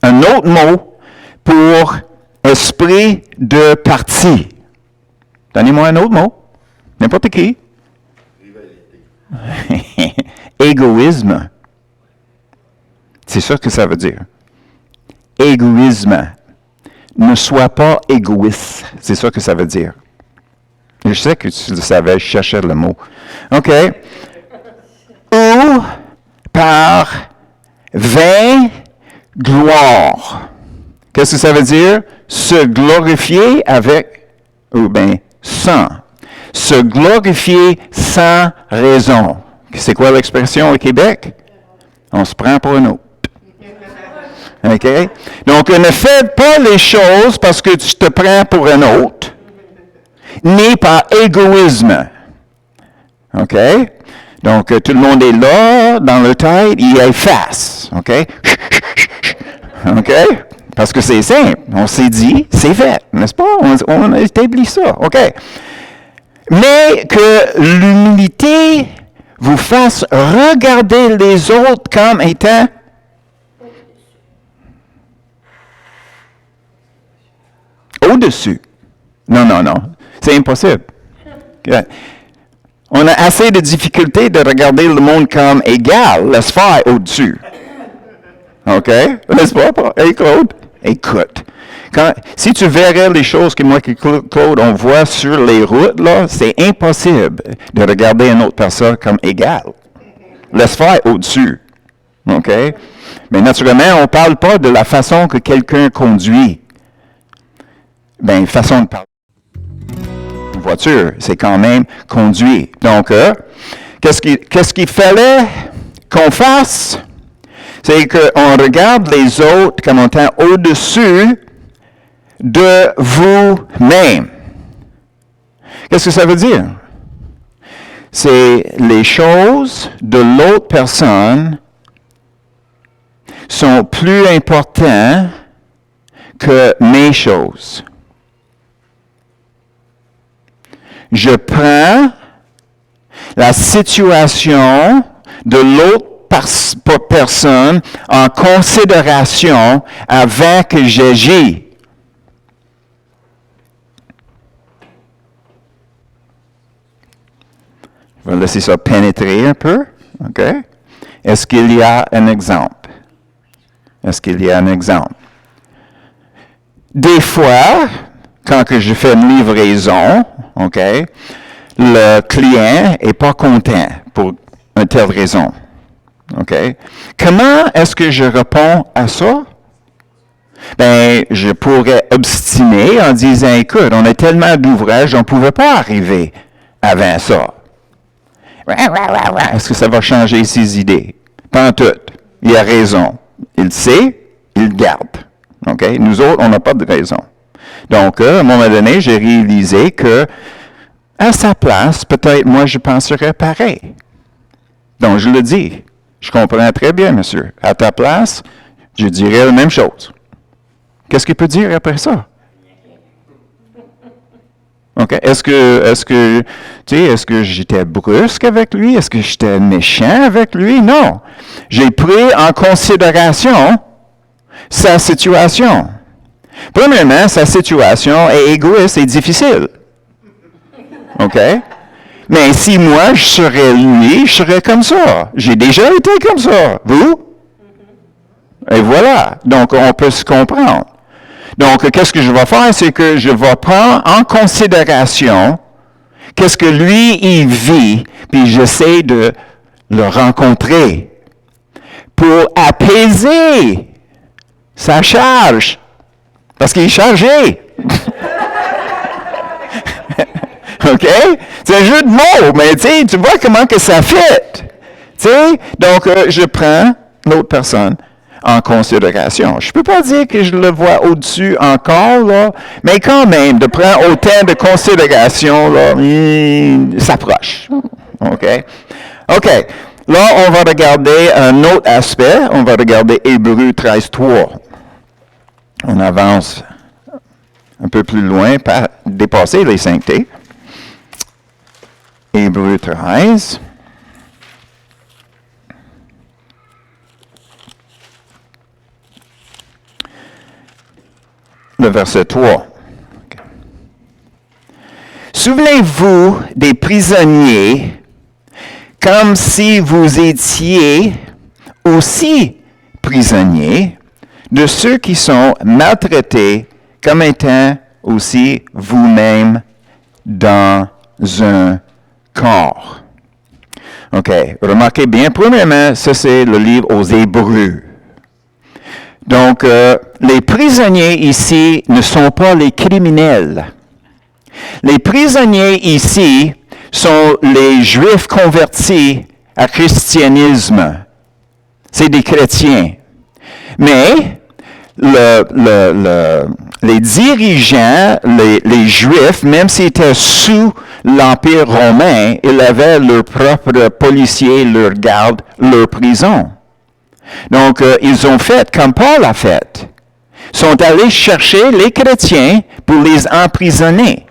Un autre mot pour esprit de parti. Donnez-moi un autre mot. N'importe qui. Égoïsme. C'est ça que ça veut dire. Égoïsme. Ne sois pas égoïste. C'est ça que ça veut dire. Je sais que tu le savais, je cherchais le mot. OK. Ou par vain gloire. Qu'est-ce que ça veut dire? Se glorifier avec, ou bien, sans. Se glorifier sans raison. C'est quoi l'expression au Québec? On se prend pour un autre. OK? Donc, ne faites pas les choses parce que tu te prends pour un autre, ni par égoïsme. OK? Donc, tout le monde est là, dans le tête, il efface. OK? OK? Parce que c'est simple. On s'est dit, c'est fait. N'est-ce pas? On a établi ça. OK? Mais que l'humilité vous fasse regarder les autres comme étant au-dessus. Non. C'est impossible. On a assez de difficultés de regarder le monde comme égal. Laisse faire au-dessus. OK? N'est-ce pas? Hey, Claude? Écoute. Si tu verrais les choses que moi et Claude, on voit sur les routes, là, c'est impossible de regarder une autre personne comme égale. Laisse faire au-dessus. OK? Mais naturellement, on ne parle pas de la façon que quelqu'un conduit. Bien, façon de parler. Une voiture, c'est quand même conduit. Donc, qu'est-ce qu'il fallait qu'on fasse? C'est qu'on regarde les autres comme étant au-dessus de vous-même. Qu'est-ce que ça veut dire? C'est les choses de l'autre personne sont plus importantes que mes choses. Je prends la situation de l'autre personne en considération avant que j'agisse. Je vais laisser ça pénétrer un peu. OK? Est-ce qu'il y a un exemple? Est-ce qu'il y a un exemple? Des fois, quand que je fais une livraison, OK, le client n'est pas content pour une telle raison. OK? Comment est-ce que je réponds à ça? Ben, je pourrais obstiner en disant, écoute, on a tellement d'ouvrages, on ne pouvait pas arriver avant ça. Est-ce que ça va changer ses idées? Pas en tout. Il a raison. Il sait, il garde. OK? Nous autres, on n'a pas de raison. Donc, à un moment donné, j'ai réalisé que, à sa place, peut-être moi, je penserais pareil. Donc, je le dis. Je comprends très bien, monsieur. À ta place, je dirais la même chose. Qu'est-ce qu'il peut dire après ça? OK? Est-ce que j'étais brusque avec lui? Est-ce que j'étais méchant avec lui? Non. J'ai pris en considération sa situation. Premièrement, sa situation est égoïste et difficile. OK? Mais si moi, je serais lui, je serais comme ça. J'ai déjà été comme ça. Vous? Et voilà. Donc, on peut se comprendre. Donc, qu'est-ce que je vais faire? C'est que je vais prendre en considération qu'est-ce que lui, il vit, puis j'essaie de le rencontrer pour apaiser sa charge. Parce qu'il est chargé. OK? C'est un jeu de mots, mais tu vois comment que ça fait. Donc, je prends l'autre personne en considération. Je ne peux pas dire que je le vois au-dessus encore, là, mais quand même, de prendre autant de considération, là, il s'approche. OK? OK. Là, on va regarder un autre aspect. On va regarder Hébreux 13.3. On avance un peu plus loin, pas dépasser les 5T. Hébreux 13. Le verset 3. Okay. Souvenez-vous des prisonniers comme si vous étiez aussi prisonniers de ceux qui sont maltraités comme étant aussi vous-même dans un corps. OK. Remarquez bien, premièrement, ça c'est le livre aux Hébreux. Donc, les prisonniers ici ne sont pas les criminels. Les prisonniers ici sont les Juifs convertis à christianisme. C'est des chrétiens. Mais les dirigeants, les Juifs, même s'ils étaient sous l'Empire romain, ils avaient leurs propres policiers, leurs gardes, leur prison. Donc, ils ont fait comme Paul a fait. Ils sont allés chercher les chrétiens pour les emprisonner.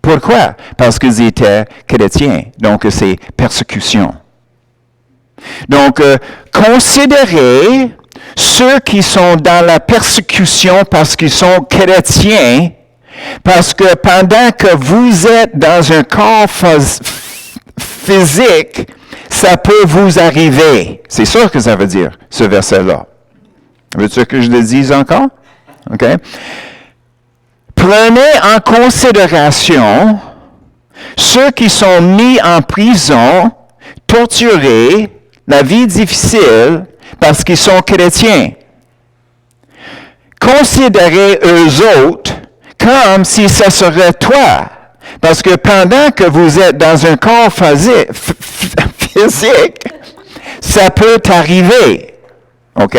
Pourquoi? Parce qu'ils étaient chrétiens. Donc, c'est persécution. Donc, considérez ceux qui sont dans la persécution parce qu'ils sont chrétiens, parce que pendant que vous êtes dans un corps physique, ça peut vous arriver. C'est ça que ça veut dire, ce verset-là. Veux-tu que je le dise encore? OK? Prenez en considération ceux qui sont mis en prison, torturés, la vie difficile, parce qu'ils sont chrétiens. Considérez eux autres comme si ce serait toi. Parce que pendant que vous êtes dans un corps physique, ça peut t'arriver. OK?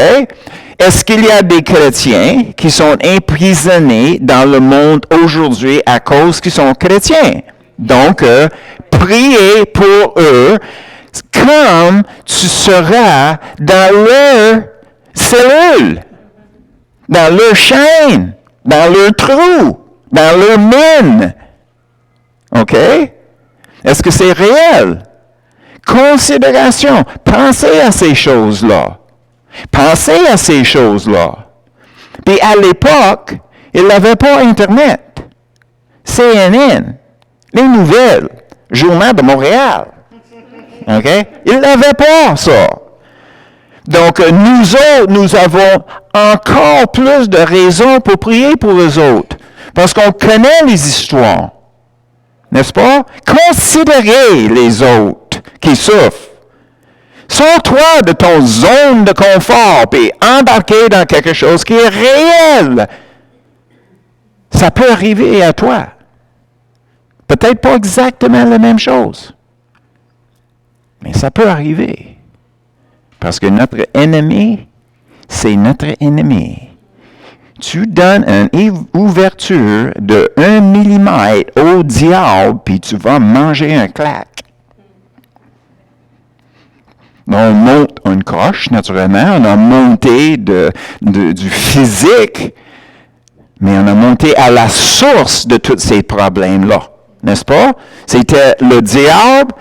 Est-ce qu'il y a des chrétiens qui sont emprisonnés dans le monde aujourd'hui à cause qu'ils sont chrétiens? Donc, priez pour eux comme tu seras dans leur cellule, dans leur chaîne, dans leur trou, dans leur mine. OK? Est-ce que c'est réel? Considération. Pensez à ces choses-là. Pensez à ces choses-là. Puis à l'époque, il n'avait pas Internet. CNN, les nouvelles, Journal de Montréal. OK? Il n'avait pas ça. Donc, nous autres, nous avons encore plus de raisons pour prier pour les autres. Parce qu'on connaît les histoires. N'est-ce pas? Considérez les autres qui souffrent. Sors-toi de ton zone de confort et embarquez dans quelque chose qui est réel. Ça peut arriver à toi. Peut-être pas exactement la même chose. Mais ça peut arriver. Parce que notre ennemi, c'est notre ennemi. Tu donnes une ouverture de 1 millimètre au diable, puis tu vas manger un claque. On monte une coche, naturellement. On a monté du physique, mais on a monté à la source de tous ces problèmes-là. N'est-ce pas? C'était le diable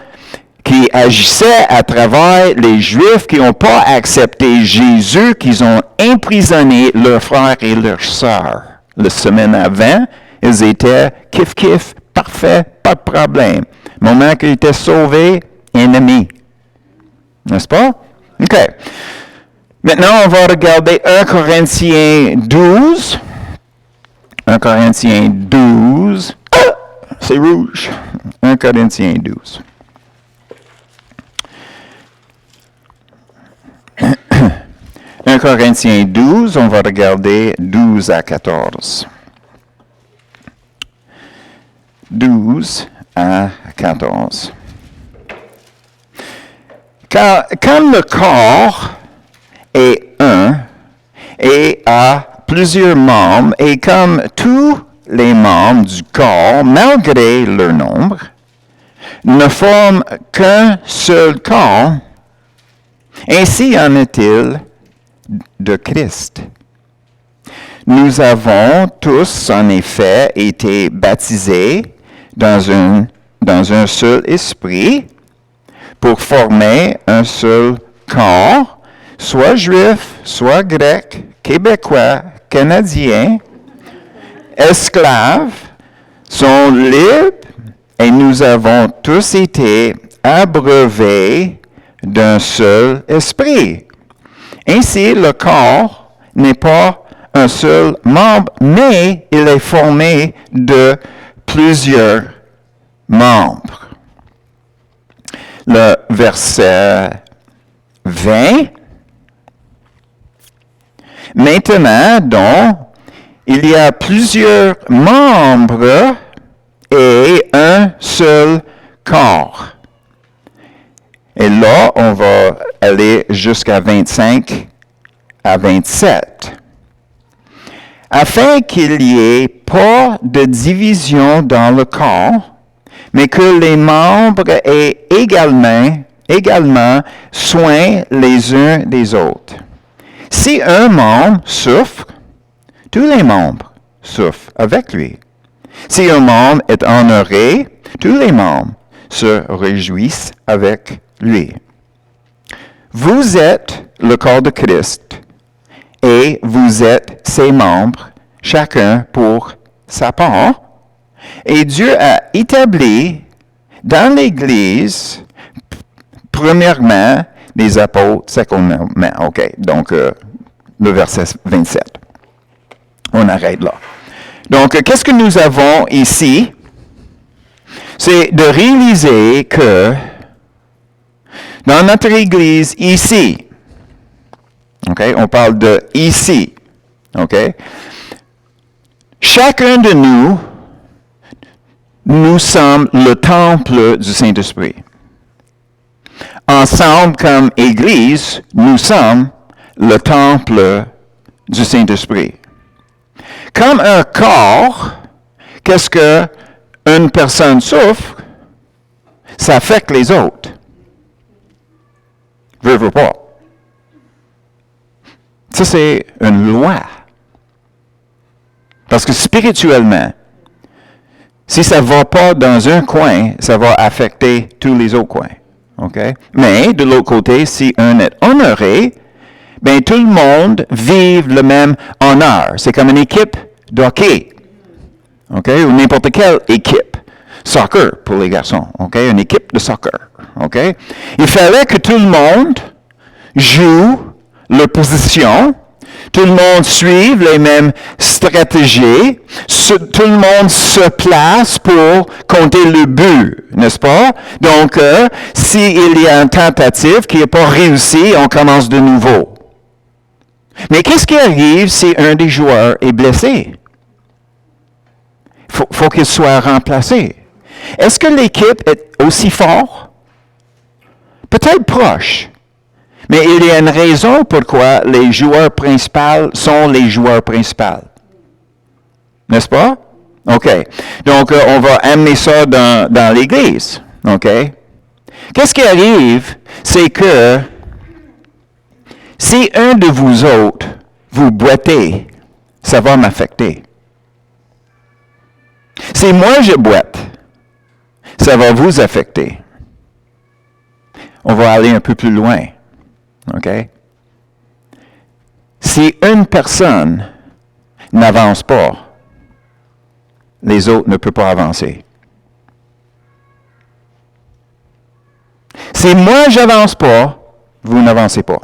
qui agissait à travers les Juifs qui n'ont pas accepté Jésus, qui ont emprisonné leurs frères et leurs sœurs. La semaine avant, ils étaient kiff-kiff, parfait, pas de problème. Au moment qu'ils étaient sauvés, ennemis. N'est-ce pas? OK. Maintenant, on va regarder 1 Corinthiens 12. 1 Corinthiens 12. Ah! C'est rouge. 1 Corinthiens 12. 1 Corinthiens 12, on va regarder 12 à 14. 12 à 14. Quand le corps est un et a plusieurs membres, et comme tous les membres du corps, malgré leur nombre, ne forment qu'un seul corps, ainsi en est-il de Christ. Nous avons tous, en effet, été baptisés dans un seul esprit pour former un seul corps, soit juif, soit grec, québécois, canadien, esclaves, sont libres, et nous avons tous été abreuvés d'un seul esprit. Ainsi, le corps n'est pas un seul membre, mais il est formé de plusieurs membres. Le verset 20. Maintenant, donc, il y a plusieurs membres et un seul corps. Et là, on va aller jusqu'à 25 à 27. Afin qu'il n'y ait pas de division dans le corps, mais que les membres aient également soin les uns des autres. Si un membre souffre, tous les membres souffrent avec lui. Si un membre est honoré, tous les membres se réjouissent avec lui. Vous êtes le corps de Christ et vous êtes ses membres, chacun pour sa part. Et Dieu a établi dans l'Église, premièrement, les apôtres, secondairement. OK, donc le verset 27. On arrête là. Donc, qu'est-ce que nous avons ici? C'est de réaliser que dans notre Église, ici, OK, on parle de ici, OK, chacun de nous sommes le temple du Saint-Esprit. Ensemble, comme Église, nous sommes le temple du Saint-Esprit. Comme un corps, qu'est-ce qu'une personne souffre? Ça affecte les autres. Veux pas. Ça, c'est une loi. Parce que spirituellement, si ça ne va pas dans un coin, ça va affecter tous les autres coins. OK? Mais, de l'autre côté, si un est honoré, bien, tout le monde vive le même honneur. C'est comme une équipe d'hockey. OK? Ou n'importe quelle équipe. Soccer pour les garçons. OK? Une équipe de soccer. OK? Il fallait que tout le monde joue leur position. Tout le monde suive les mêmes stratégies. Tout le monde se place pour compter le but, n'est-ce pas? Donc, s'il y a une tentative qui n'est pas réussie, on commence de nouveau. Mais qu'est-ce qui arrive si un des joueurs est blessé? Faut qu'il soit remplacé. Est-ce que l'équipe est aussi forte? Peut-être proche. Mais il y a une raison pourquoi les joueurs principaux sont les joueurs principaux. N'est-ce pas? OK. Donc, on va amener ça dans l'Église. OK? Qu'est-ce qui arrive? C'est que si un de vous autres, vous boitez, ça va m'affecter. Si moi je boite, ça va vous affecter. On va aller un peu plus loin. OK? Si une personne n'avance pas, les autres ne peuvent pas avancer. Si moi j'avance pas, vous n'avancez pas.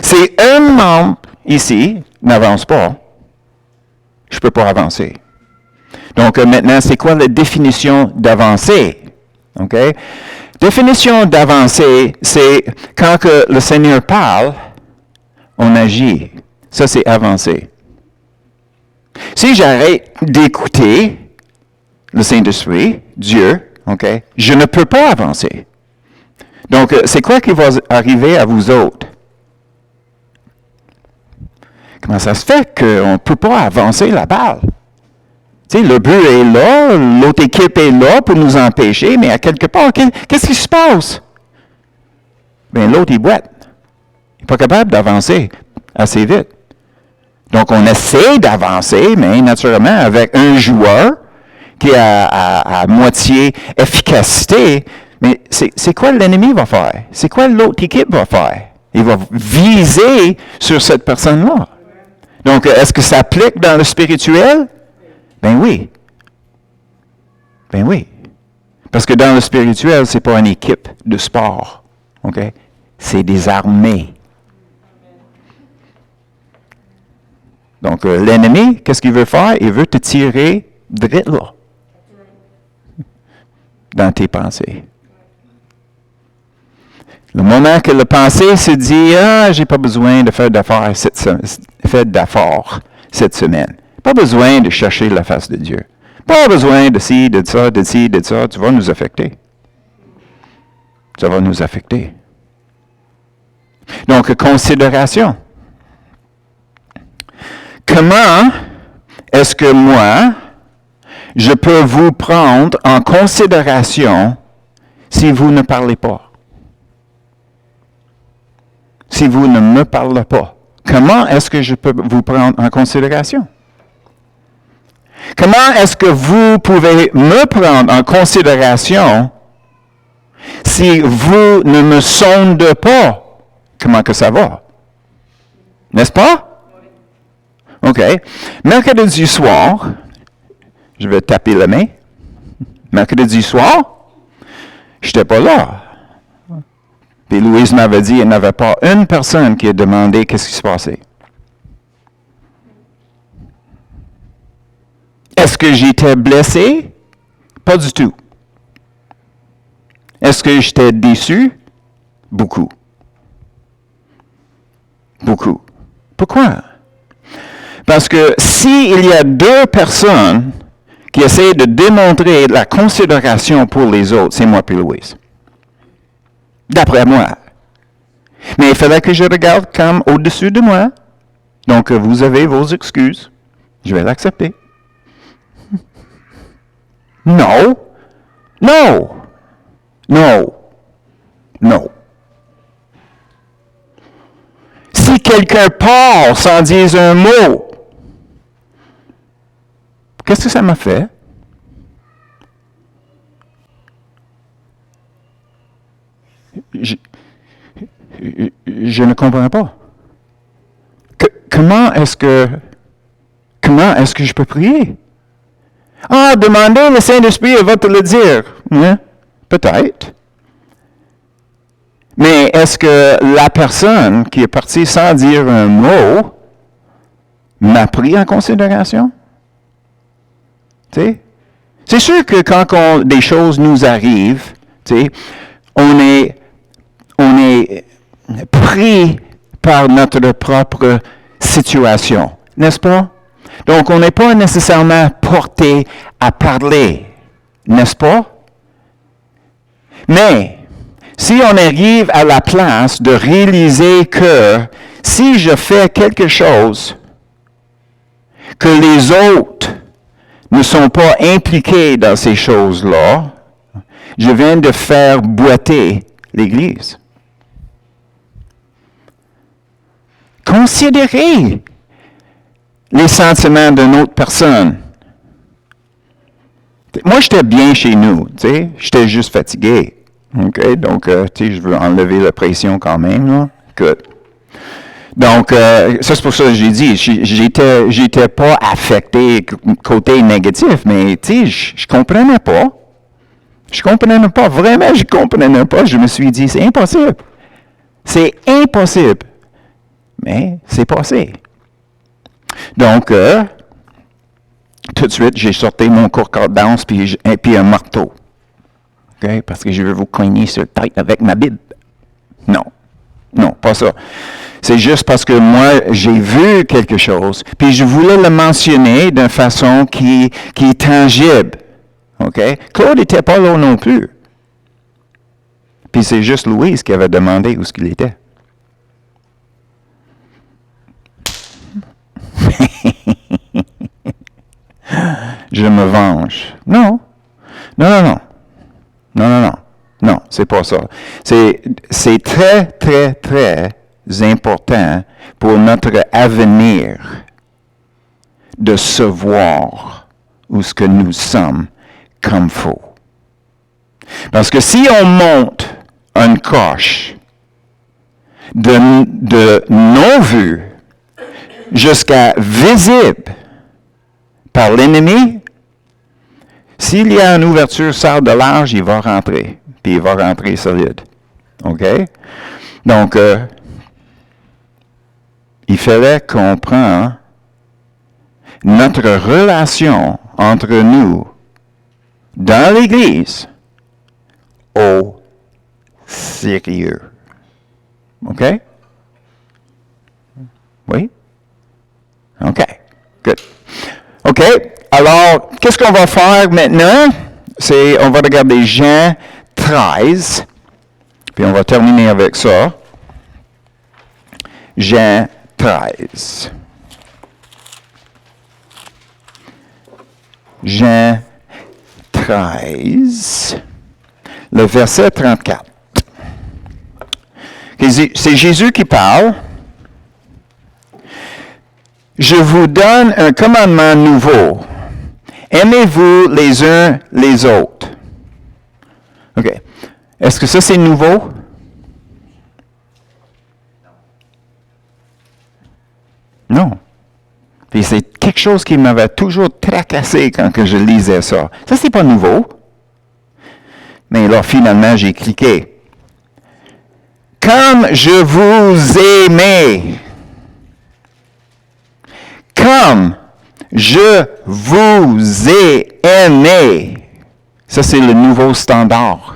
Si un membre ici n'avance pas, je ne peux pas avancer. Donc maintenant, c'est quoi la définition d'avancer? OK? Définition d'avancer, c'est quand que le Seigneur parle, on agit. Ça, c'est avancer. Si j'arrête d'écouter le Saint-Esprit, Dieu, OK, je ne peux pas avancer. Donc, c'est quoi qui va arriver à vous autres? Comment ça se fait qu'on ne peut pas avancer la balle? Tu sais, le but est là, l'autre équipe est là pour nous empêcher, mais à quelque part, qu'est-ce qui se passe? Bien, l'autre, il boite. Il n'est pas capable d'avancer assez vite. Donc, on essaie d'avancer, mais naturellement, avec un joueur qui a à moitié efficacité, mais c'est quoi l'ennemi va faire? C'est quoi l'autre équipe va faire? Il va viser sur cette personne-là. Donc, est-ce que ça applique dans le spirituel? Ben oui. Ben oui. Parce que dans le spirituel, ce n'est pas une équipe de sport. OK? C'est des armées. Donc, l'ennemi, qu'est-ce qu'il veut faire? Il veut te tirer direct là. Dans tes pensées. Le moment que la pensée se dit, j'ai pas besoin de faire d'affaires cette semaine. Pas besoin de chercher la face de Dieu. Pas besoin de ci, de ça, tu vas nous affecter. Ça va nous affecter. Donc, considération. Comment est-ce que moi, je peux vous prendre en considération si vous ne parlez pas? Si vous ne me parlez pas? Comment est-ce que je peux vous prendre en considération? Comment est-ce que vous pouvez me prendre en considération si vous ne me sondez pas? Comment que ça va? N'est-ce pas? OK. Mercredi soir, je vais taper la main. Mercredi soir, je n'étais pas là. Puis Louise m'avait dit qu'il n'y avait pas une personne qui a demandé qu'est-ce qui se passait. Est-ce que j'étais blessé? Pas du tout. Est-ce que j'étais déçu? Beaucoup. Beaucoup. Pourquoi? Parce que s'il y a deux personnes qui essaient de démontrer la considération pour les autres, c'est moi et Louise. D'après moi. Mais il fallait que je regarde comme au-dessus de moi. Donc, vous avez vos excuses. Je vais l'accepter. Non. Non. Non. Non. Si quelqu'un part sans dire un mot, qu'est-ce que ça m'a fait? Je ne comprends pas. Comment est-ce que je peux prier? Ah, demandez le Saint-Esprit, il va te le dire. Hein? Peut-être. Mais est-ce que la personne qui est partie sans dire un mot m'a pris en considération? Tu sais? C'est sûr que quand des choses nous arrivent, tu sais, on est pris par notre propre situation, n'est-ce pas? Donc, on n'est pas nécessairement porté à parler, n'est-ce pas? Mais, si on arrive à la place de réaliser que si je fais quelque chose, que les autres ne sont pas impliqués dans ces choses-là, je viens de faire boiter l'Église. Considérez les sentiments d'une autre personne. Moi, j'étais bien chez nous, tu sais, j'étais juste fatigué. OK? Donc, tu sais, je veux enlever la pression quand même, là. Good. Donc, ça, c'est pour ça que j'ai dit, j'étais pas affecté côté négatif, mais, tu sais, je comprenais pas. Je comprenais pas, vraiment, je comprenais pas. Je me suis dit, c'est impossible. C'est impossible. Mais, c'est passé. Donc, tout de suite, j'ai sorti mon concordance puis un marteau. Okay? Parce que je veux vous cogner sur la tête avec ma Bible. Non. Non, pas ça. C'est juste parce que moi, j'ai vu quelque chose, puis je voulais le mentionner d'une façon qui est tangible. OK? Claude n'était pas là non plus. Puis c'est juste Louise qui avait demandé où ce qu'il était. Je me venge. Non. Non, non, non. Non, non, non. Non, c'est pas ça. C'est très, très, très important pour notre avenir de savoir où ce que nous sommes comme faux. Parce que si on monte une coche de non-vue jusqu'à visible par l'ennemi, s'il y a une ouverture sort de large, il va rentrer. Puis il va rentrer solide. OK? Donc, il fallait comprendre notre relation entre nous dans l'Église au sérieux. OK? Oui? OK. Good. OK. Alors, qu'est-ce qu'on va faire maintenant? On va regarder Jean 13. Puis on va terminer avec ça. Jean 13. Jean 13, le verset 34. C'est Jésus qui parle. Je vous donne un commandement nouveau. Aimez-vous les uns les autres. OK. Est-ce que ça, c'est nouveau? Non. Puis c'est quelque chose qui m'avait toujours tracassé quand que je lisais ça. Ça, c'est pas nouveau. Mais là, finalement, j'ai cliqué. Comme je vous aimais. Comme je vous ai aimé. Ça, c'est le nouveau standard.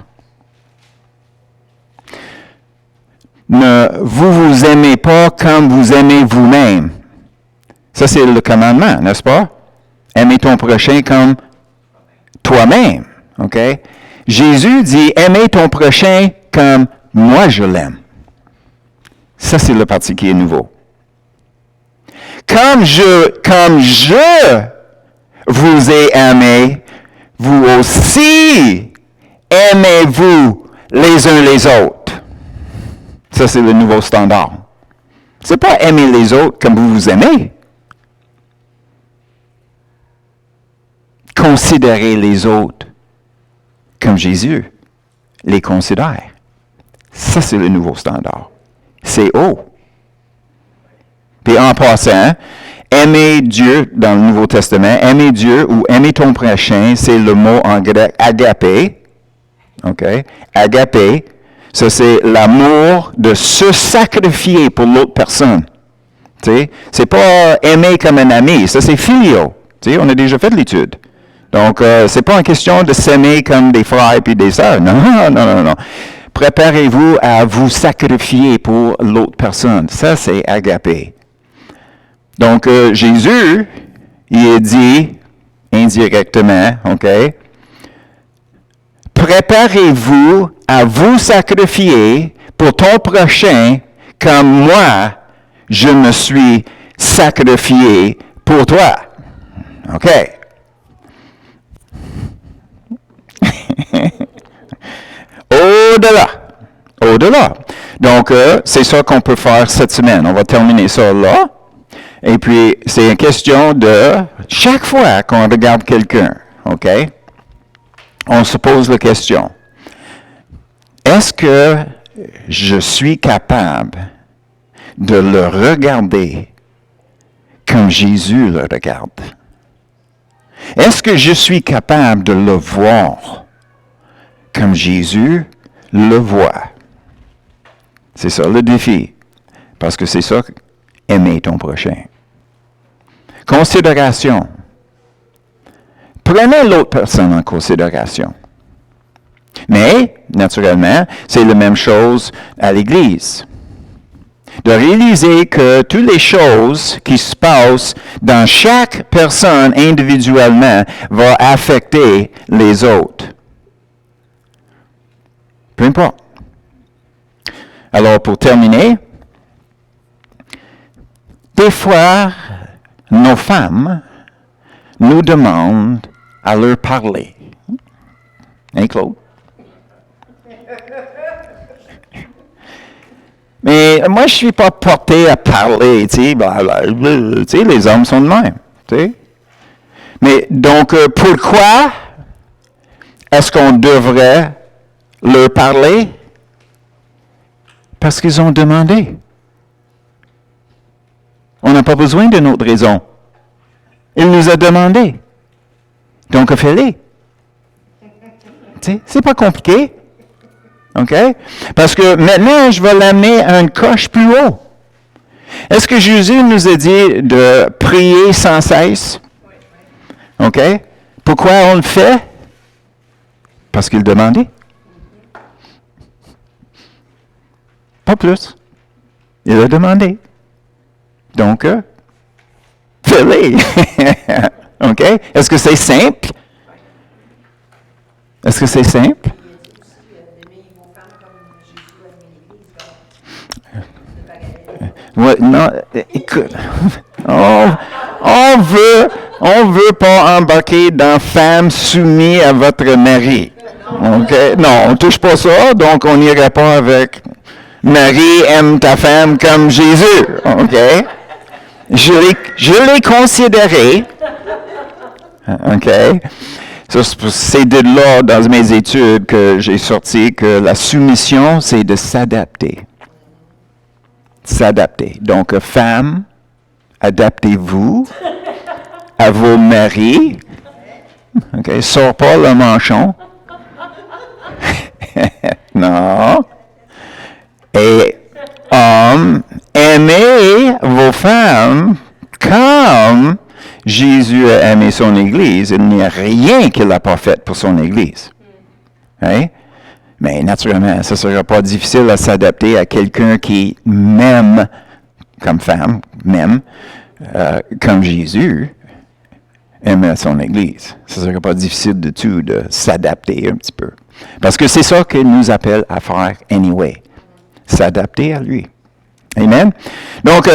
Ne vous aimez pas comme vous aimez vous-même. Ça, c'est le commandement, n'est-ce pas? Aimer ton prochain comme toi-même. OK? Jésus dit, aimez ton prochain comme moi je l'aime. Ça, c'est le parti qui est nouveau. Comme je vous ai aimé, vous aussi aimez-vous les uns les autres. Ça, c'est le nouveau standard. C'est pas aimer les autres comme vous vous aimez. Considérez les autres comme Jésus les considère. Ça, c'est le nouveau standard. C'est haut. Puis en passant, aimer Dieu dans le Nouveau Testament, aimer Dieu ou aimer ton prochain, c'est le mot en grec agapé. OK? Agapé, ça c'est l'amour de se sacrifier pour l'autre personne. Tu sais? C'est pas aimer comme un ami, ça c'est filio. Tu sais? On a déjà fait l'étude. Donc, c'est pas une question de s'aimer comme des frères et des sœurs. Non. Préparez-vous à vous sacrifier pour l'autre personne. Ça, c'est agapé. Donc, Jésus, il est dit indirectement, OK? Préparez-vous à vous sacrifier pour ton prochain comme moi, je me suis sacrifié pour toi. OK? Au-delà. Donc, c'est ça qu'on peut faire cette semaine. On va terminer ça là. Et puis, c'est une question de, chaque fois qu'on regarde quelqu'un, OK, on se pose la question, est-ce que je suis capable de le regarder comme Jésus le regarde? Est-ce que je suis capable de le voir comme Jésus le voit? C'est ça le défi. Parce que c'est ça, aimer ton prochain. Considération. Prenez l'autre personne en considération. Mais, naturellement, c'est la même chose à l'Église. De réaliser que toutes les choses qui se passent dans chaque personne individuellement vont affecter les autres. Peu importe. Alors, pour terminer, des fois, nos femmes nous demandent à leur parler. Hein, Claude? Mais moi, je ne suis pas porté à parler, tu sais, les hommes sont de même, tu sais. Mais donc, pourquoi est-ce qu'on devrait leur parler? Parce qu'ils ont demandé. On n'a pas besoin d'une autre raison. Il nous a demandé. Donc, fais-les. Tu sais, c'est pas compliqué. OK? Parce que maintenant, je vais l'amener à une coche plus haut. Est-ce que Jésus nous a dit de prier sans cesse? OK? Pourquoi on le fait? Parce qu'il demandait. Pas plus. Il a demandé. Donc, fais-les. OK? Est-ce que c'est simple? Est-ce que c'est simple? Il a dit aussi d'aimer vos femmes comme Jésus Ouais, non, écoute, on veut pas embarquer dans femme soumise à votre mari. OK? Non, on touche pas ça, donc on n'irait pas avec Marie aime ta femme comme Jésus. OK? Je l'ai considéré. OK? C'est de là, dans mes études, que j'ai sorti que la soumission, c'est de s'adapter. S'adapter. Donc, femmes, adaptez-vous à vos maris. OK? Sors pas le manchon. Non. Et hommes, aimez vos femmes comme Jésus a aimé son Église. Il n'y a rien qu'il n'a pas fait pour son Église. Hein? Mais naturellement, ce ne sera pas difficile à s'adapter à quelqu'un qui m'aime comme femme, même comme Jésus aimait son Église. Ce ne sera pas difficile du tout de s'adapter un petit peu. Parce que c'est ça qu'il nous appelle à faire anyway. S'adapter à lui. Amen? Donc,